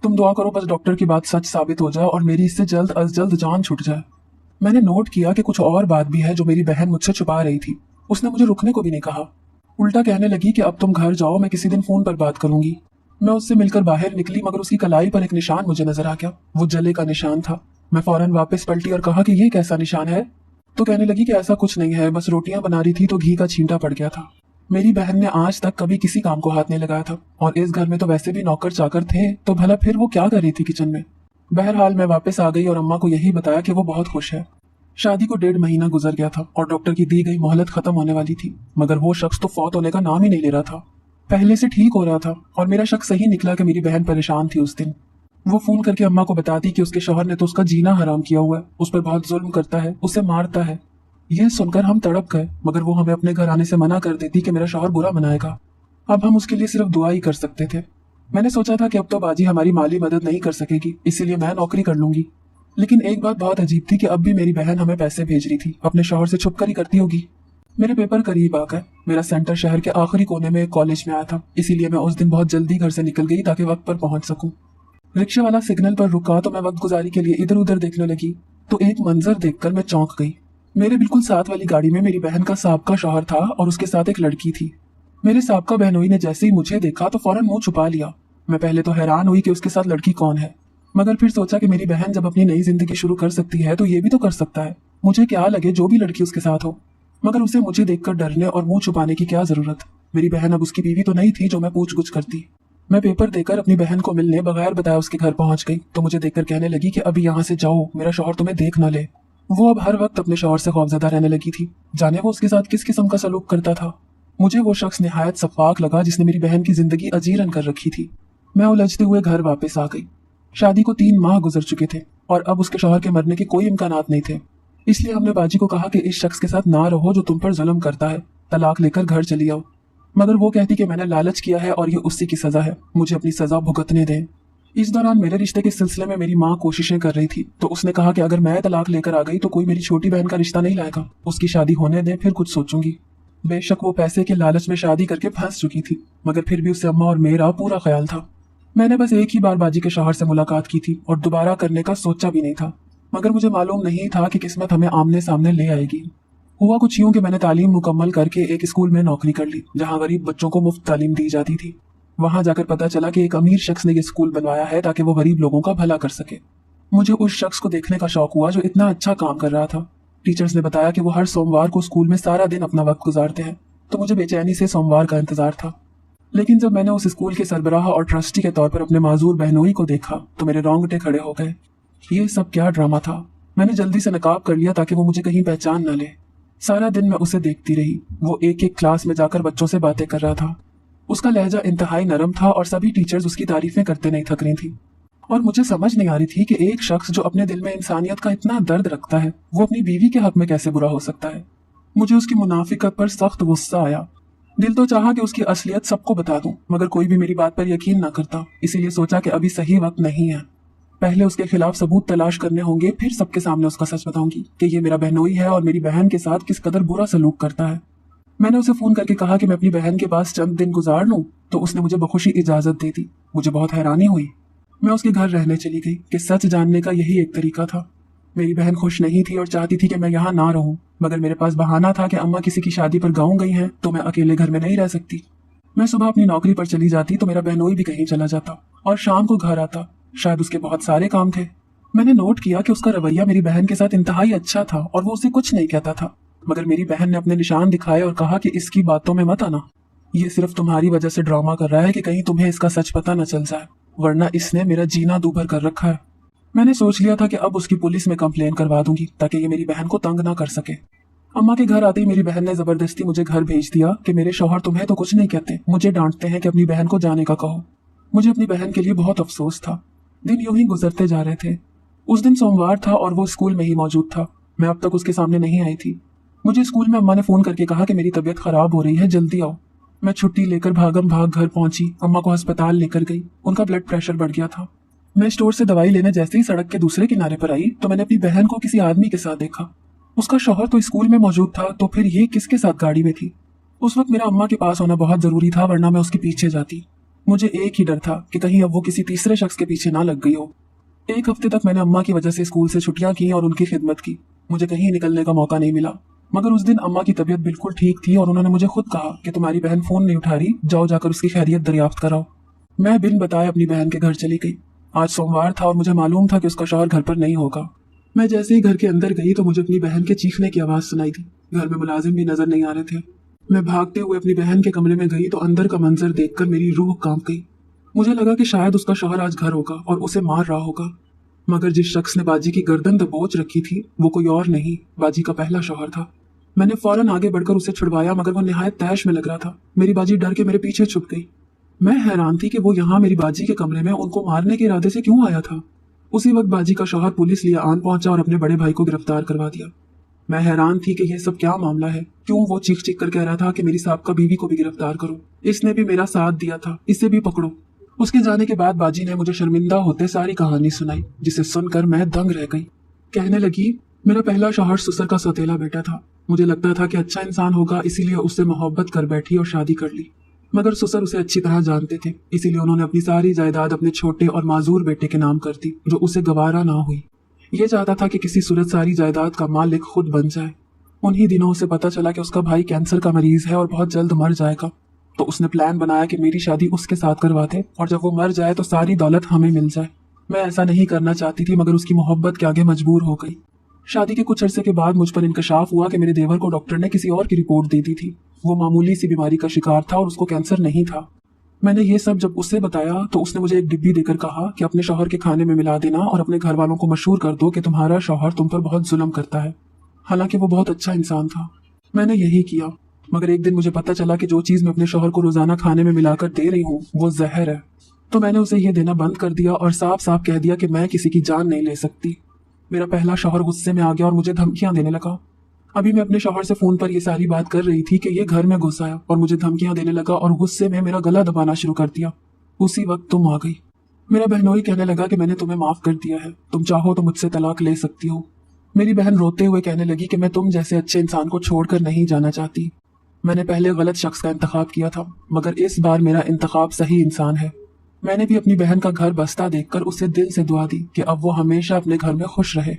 तुम दुआ करो बस डॉक्टर की बात सच साबित हो जाए और मेरी इससे जल्द अज जल्द जान छूट जाए। मैंने नोट किया कि कुछ और बात भी है जो मेरी बहन मुझसे छुपा रही थी। उसने मुझे रुकने को भी नहीं कहा, उल्टा कहने लगी कि अब तुम घर जाओ, मैं किसी दिन फोन पर बात करूंगी। मैं उससे मिलकर बाहर निकली मगर उसकी कलाई पर एक निशान मुझे नजर आ गया। वो जले का निशान था। मैं फौरन वापस पलटी और कहा कि ये कैसा निशान है? तो कहने लगी कि ऐसा कुछ नहीं है, बस रोटियां बना रही थी तो घी का छींटा पड़ गया था। मेरी बहन ने आज तक कभी किसी काम को हाथ नहीं लगाया था और इस घर में तो वैसे भी नौकर चाकर थे, तो भला फिर वो क्या कर रही थी किचन में। बहरहाल मैं वापस आ गई और अम्मा को यही बताया कि वो बहुत खुश है। शादी को 1.5 महीना गुजर गया था और डॉक्टर की दी गई मोहलत खत्म होने वाली थी, मगर वो शख्स तो फौत होने का नाम ही नहीं ले रहा था। पहले से ठीक हो रहा था और मेरा शक सही निकला कि मेरी बहन परेशान थी उस दिन। वो फोन करके अम्मा को बताती कि उसके शौहर ने तो उसका जीना हराम किया हुआ है, उस पर बहुत जुल्म करता है, उसे मारता है। यह सुनकर हम तड़प गए, मगर वो हमें अपने घर आने से मना कर देती कि मेरा शौहर बुरा मनाएगा। अब हम उसके लिए सिर्फ दुआ ही कर सकते थे। मैंने सोचा था कि अब तो बाजी हमारी माली मदद नहीं कर सकेगी, इसीलिए मैं नौकरी कर लूंगी। लेकिन एक बात बहुत अजीब थी कि अब भी मेरी बहन हमें पैसे भेज रही थी, अपने शौहर से छुप कर ही करती होगी। मेरे पेपर करीब आ गए। मेरा सेंटर शहर के आखिरी कोने में एक कॉलेज में आया था, इसीलिए मैं उस दिन बहुत जल्दी घर से निकल गई ताकि वक्त पर पहुंच सकूं। रिक्शे वाला सिग्नल पर रुका तो मैं वक्त गुजारी के लिए इधर उधर देखने लगी, तो एक मंजर देखकर मैं चौंक गई। मेरे बिल्कुल साथ वाली गाड़ी में मेरी बहन का साबका शौहर था और उसके साथ एक लड़की थी। मेरे साबका बहनोई ने जैसे ही मुझे देखा तो फौरन मुंह छुपा लिया। मैं पहले तो हैरान हुई कि उसके साथ लड़की कौन है, मगर फिर सोचा कि मेरी बहन जब अपनी नई जिंदगी शुरू कर सकती है तो ये भी तो कर सकता है। मुझे क्या लगे जो भी लड़की उसके साथ हो, मगर उसे मुझे देखकर डरने और मुंह छुपाने की क्या जरूरत। मेरी बहन अब उसकी बीवी तो नहीं थी जो मैं पूछ गुछ करती। मैं पेपर देकर अपनी बहन को मिलने बगैर बताए उसके घर पहुंच गई तो मुझे देखकर कहने लगी कि अभी यहाँ से जाओ, मेरा शौहर तुम्हें देख ना ले। वो अब हर वक्त अपने शौहर से खौफजदा रहने लगी थी, जाने वो उसके साथ किस किस्म का सलूक करता था। मुझे वो शख्स निहायत सफाक लगा जिसने मेरी बहन की जिंदगी अजीरन कर रखी थी। मैं उलझते हुए घर वापस आ गई। शादी को 3 माह गुजर चुके थे और अब उसके शौहर के मरने के कोई इम्कानात नहीं थे। इसलिए हमने बाजी को कहा कि इस शख्स के साथ ना रहो जो तुम पर जुल्म करता है, तलाक लेकर घर चली आओ। मगर वो कहती कि मैंने लालच किया है और ये उसी की सजा है, मुझे अपनी सजा भुगतने दें। इस दौरान मेरे रिश्ते के सिलसिले में मेरी माँ कोशिशें कर रही थी, तो उसने कहा कि अगर मैं तलाक लेकर आ गई तो कोई मेरी छोटी बहन का रिश्ता नहीं लाएगा, उसकी शादी होने दें, फिर कुछ सोचूंगी। बेशक वो पैसे के लालच में शादी करके फंस चुकी थी, मगर फिर भी उससे अम्मा और मेरा पूरा ख्याल था। मैंने बस एक ही बार बाजी के शौहर से मुलाकात की थी और दोबारा करने का सोचा भी नहीं था, मगर मुझे मालूम नहीं था कि किस्मत हमें आमने सामने ले आएगी। हुआ कुछ यूं कि मैंने तालीम मुकम्मल करके एक स्कूल में नौकरी कर ली जहां गरीब बच्चों को मुफ्त तालीम दी जाती थी। वहां जाकर पता चला कि एक अमीर शख्स ने ये स्कूल बनवाया है ताकि वो गरीब लोगों का भला कर सके। मुझे उस शख्स को देखने का शौक हुआ जो इतना अच्छा काम कर रहा था। टीचर्स ने बताया कि वो हर सोमवार को स्कूल में सारा दिन अपना वक्त गुजारते हैं, तो मुझे बेचैनी से सोमवार का इंतजार था। लेकिन जब मैंने उस स्कूल के सरबराह और ट्रस्टी के तौर पर अपने माजूर बहनोई को देखा तो मेरे रोंगटे खड़े हो गए। ये सब क्या ड्रामा था। मैंने जल्दी से नकाब कर लिया ताकि वो मुझे कहीं पहचान न ले। सारा दिन मैं उसे देखती रही। वो एक एक क्लास में जाकर बच्चों से बातें कर रहा था। उसका लहजा इंतहाई नरम था और सभी टीचर्स उसकी तारीफें करते नहीं थक रही थी। और मुझे समझ नहीं आ रही थी कि एक शख्स जो अपने दिल में इंसानियत का इतना दर्द रखता है वो अपनी बीवी के हक में कैसे बुरा हो सकता है। मुझे उसकी मुनाफिकत पर सख्त गुस्सा आया। दिल तो चाहा कि उसकी असलियत सबको बता दूं, मगर कोई भी मेरी बात पर यकीन ना करता, इसीलिए सोचा कि अभी सही वक्त नहीं है। पहले उसके खिलाफ सबूत तलाश करने होंगे, फिर सबके सामने उसका सच बताऊंगी कि ये मेरा बहनोई है और मेरी बहन के साथ किस कदर बुरा सलूक करता है। मैंने उसे फोन करके कहा कि मैं अपनी बहन के पास चंद दिन गुजार लूं, तो उसने मुझे बखुशी इजाजत दे दी। मुझे बहुत हैरानी हुई। मैं उसके घर रहने चली गई कि सच जानने का यही एक तरीका था। मेरी बहन खुश नहीं थी और चाहती थी कि मैं यहाँ ना रहूं, मगर मेरे पास बहाना था कि अम्मा किसी की शादी पर गाँव गई हैं तो मैं अकेले घर में नहीं रह सकती। मैं सुबह अपनी नौकरी पर चली जाती तो मेरा बहनोई भी कहीं चला जाता और शाम को घर आता। शायद उसके बहुत सारे काम थे। मैंने नोट किया कि उसका रवैया मेरी बहन के साथ इंतहाई अच्छा था और वो उसे कुछ नहीं कहता था, मगर मेरी बहन ने अपने निशान दिखाए और कहा कि इसकी बातों में मत आना, ये सिर्फ तुम्हारी वजह से ड्रामा कर रहा है कि कहीं तुम्हें इसका सच पता न चल जाए, वरना इसने मेरा जीना दूभर कर रखा है। मैंने सोच लिया था कि अब उसकी पुलिस में कंप्लेन करवा दूंगी ताकि ये मेरी बहन को तंग ना कर सके। अम्मा के घर आते ही मेरी बहन ने जबरदस्ती मुझे घर भेज दिया कि मेरे शौहर तुम्हें तो कुछ नहीं कहते, मुझे डांटते हैं कि अपनी बहन को जाने का कहो। मुझे अपनी बहन के लिए बहुत अफसोस था। दिन यूं ही गुजरते जा रहे थे। उस दिन सोमवार था और वो स्कूल में ही मौजूद था। मैं अब तक उसके सामने नहीं आई थी। मुझे स्कूल में अम्मा ने फोन करके कहा कि मेरी तबीयत खराब हो रही है, जल्दी आओ। मैं छुट्टी लेकर भागम भाग घर पहुंची। अम्मा को अस्पताल लेकर गई। उनका ब्लड प्रेशर बढ़ गया था। मैं स्टोर से दवाई लेने जैसे ही सड़क के दूसरे किनारे पर आई तो मैंने अपनी बहन को किसी आदमी के साथ देखा। उसका शौहर तो स्कूल में मौजूद था, तो फिर ये किसके साथ गाड़ी में थी? उस वक्त मेरा अम्मा के पास होना बहुत जरूरी था, वरना मैं उसके पीछे जाती। मुझे एक ही डर था कि कहीं अब वो किसी तीसरे शख्स के पीछे ना लग गई हो। एक हफ्ते तक मैंने अम्मा की वजह से स्कूल से छुट्टियां की और उनकी खिदमत की। मुझे कहीं निकलने का मौका नहीं मिला। मगर उस दिन अम्मा की तबीयत बिल्कुल ठीक थी और उन्होंने मुझे खुद कहा कि तुम्हारी बहन फोन नहीं उठा रही, जाओ जाकर उसकी खैरियत दरियाफ्त कराओ। मैं बिन बताए अपनी बहन के घर चली गई। आज सोमवार था और मुझे मालूम था कि उसका शौहर घर पर नहीं होगा। मैं जैसे ही घर के अंदर गई तो मुझे अपनी बहन के चीखने की आवाज सुनाई दी। घर में मुलाजिम भी नजर नहीं आ रहे थे। मैं भागते हुए अपनी बहन के कमरे में गई तो अंदर का मंजर देखकर मेरी रूह कांप गई। मुझे लगा कि शायद उसका शौहर आज घर होगा और उसे मार रहा होगा। मगर जिस शख्स ने बाजी की गर्दन दबोच रखी थी वो कोई और नहीं, बाजी का पहला शौहर था। मैंने फौरन आगे बढ़कर उसे छुड़वाया मगर वो निहायत तैश में लग रहा था। मेरी बाजी डर के मेरे पीछे छुप गई। मैं हैरान थी कि वो यहाँ मेरी बाजी के कमरे में उनको मारने के इरादे से क्यों आया था। उसी वक्त बाजी का शौहर पुलिस लिए आन पहुंचा और अपने बड़े भाई को गिरफ्तार करवा दिया। मैं हैरान थी कि यह सब क्या मामला है, क्यों वो चीख चीख कर कह रहा था कि मेरी साहबका बीवी को भी गिरफ्तार करो, इसने भी मेरा साथ दिया था, इसे भी पकड़ो। उसके जाने के बाद बाजी ने मुझे शर्मिंदा होते सारी कहानी सुनाई, जिसे सुनकर मैं दंग रह गई। कहने लगी, मेरा पहला शौहर ससुर का सौतेला बेटा था। मुझे लगता था कि अच्छा इंसान होगा, इसीलिए उससे मोहब्बत कर बैठी और शादी कर ली। मगर ससुर उसे अच्छी तरह जानते थे, इसीलिए उन्होंने अपनी सारी जायदाद अपने छोटे और माजूर बेटे के नाम कर दी, जो उसे गवारा ना हुई। ये चाहता था कि किसी सूरत सारी जायदाद का मालिक खुद बन जाए। उन्हीं दिनों उसे पता चला कि उसका भाई कैंसर का मरीज है और बहुत जल्द मर जाएगा। तो उसने प्लान बनाया कि मेरी शादी उसके साथ करवा दे और जब वो मर जाए तो सारी दौलत हमें मिल जाए। मैं ऐसा नहीं करना चाहती थी मगर उसकी मोहब्बत के आगे मजबूर हो गई। शादी के कुछ अरसे के बाद मुझ पर इंकशाफ हुआ कि मेरे देवर को डॉक्टर ने किसी और की रिपोर्ट दे दी थी। वो मामूली सी बीमारी का शिकार था और उसको कैंसर नहीं था। मैंने ये सब जब उससे बताया तो उसने मुझे एक डिब्बी देकर कहा कि अपने शौहर के खाने में मिला देना और अपने घर वालों को मशहूर कर दो कि तुम्हारा शौहर तुम पर बहुत जुल्म करता है। हालांकि वो बहुत अच्छा इंसान था। मैंने यही किया। मगर एक दिन मुझे पता चला कि जो चीज मैं अपने शौहर को रोजाना खाने में मिलाकर दे रही हूँ वो जहर है। तो मैंने उसे ये देना बंद कर दिया और साफ साफ कह दिया कि मैं किसी की जान नहीं ले सकती। मेरा पहला शौहर गुस्से में आ गया और मुझे धमकियां देने लगा। अभी मैं अपने शौहर से फोन पर ये सारी बात कर रही थी कि ये घर में घुस आया और मुझे धमकियां देने लगा और गुस्से में मेरा गला दबाना शुरू कर दिया। उसी वक्त तुम आ गई। मेरा बहनोई कहने लगा कि मैंने तुम्हें माफ कर दिया है, तुम चाहो तो मुझसे तलाक ले सकती हो। मेरी बहन रोते हुए कहने लगी कि मैं तुम जैसे अच्छे इंसान को छोड़कर नहीं जाना चाहती। मैंने पहले गलत शख्स का इंतखाब किया था मगर इस बार मेरा इंतखाब सही इंसान है। मैंने भी अपनी बहन का घर बसता देखकर उसे दिल से दुआ दी कि अब वो हमेशा अपने घर में खुश रहे।